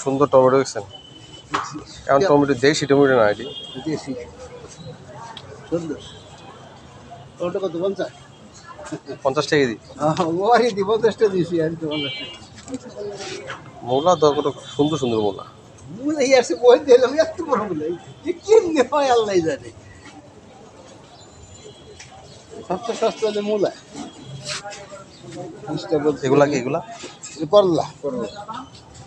সুন্দর টমেটো দেখছেন, এখন টমেটো দেশি টমেটো না এটি দেশি সুন্দর। ওটা কত 50? 50 টাকা কেজি। ওই দি 50টা দিছি আর তো 50টা। মূলা তো কত সুন্দর সুন্দর মূলা। মূলা ইয়াসে বই দিলাম এত বড় মূলা। কি হয় আল্লাহ জানে। সবচেয়ে সস্তা হলো মূলা। এগুলা কি এগুলা? করলা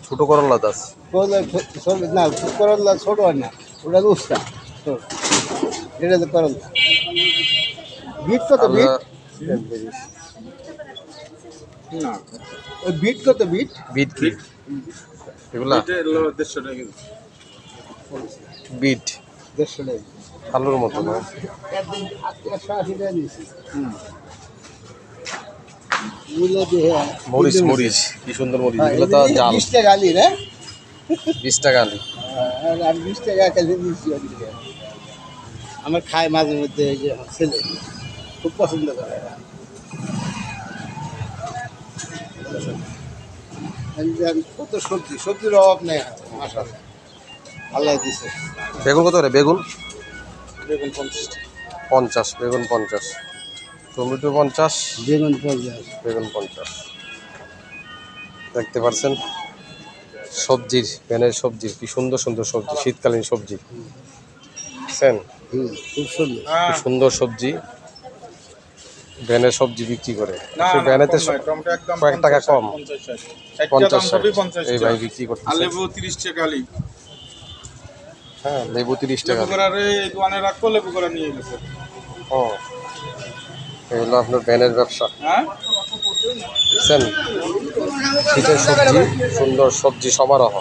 ছোট করলা দাস। করলা ছোট না, করলা ছোট হয় না, ওটা উস্তা ছোট, এটা তো করলা। বিট কত বিট? ওই বিট কত বিট? বিট কি এগুলা? বিট 150 টাকা। আলুর মতো না? একদিন 180 টাকা নিয়েছি। মূলা দিয়ে মরিচ মরিচ কি সুন্দর মরিচ, এগুলো তো জাল। 20 টাকা আলি রে। 20 টাকা আলু। আর 20 টাকা কেজি দিয়েছি ওদিকে। আমার খায় মাঝে মধ্যে এই যে ছেলে খুব পছন্দ করে। কত সবজি, সবজির অভাব নেই মাশাআল্লাহ, আল্লাহ দিছে। বেগুন কত করে বেগুন? বেগুন 50 টাকা। 50 বেগুন 50, টমেটো 50, বেগুন 50। বেগুন 50। দেখতে পাচ্ছেন সবজির ভ্যানের সবজির কি সুন্দর সুন্দর সবজি, শীতকালীন সবজি বুঝছেন, খুব সুন্দর। কি সুন্দর সবজি। ভ্যানের সবজি বিক্রি করে, সে ভ্যানেতে কয়েক টাকা কম, 50 এই ভাই বিক্রি করতেছে। লেবু 30 টাকা আলি। হ্যাঁ লেবু 30 টাকা। লেবু করারে এই দোকানে রাখো, লেবু করা নিয়ে গেছে। ও এই হলো আপনার ভ্যানের ব্যবসা। হ্যাঁ বুঝছেন, শীতের সবজি, সুন্দর সবজি সমারোহ।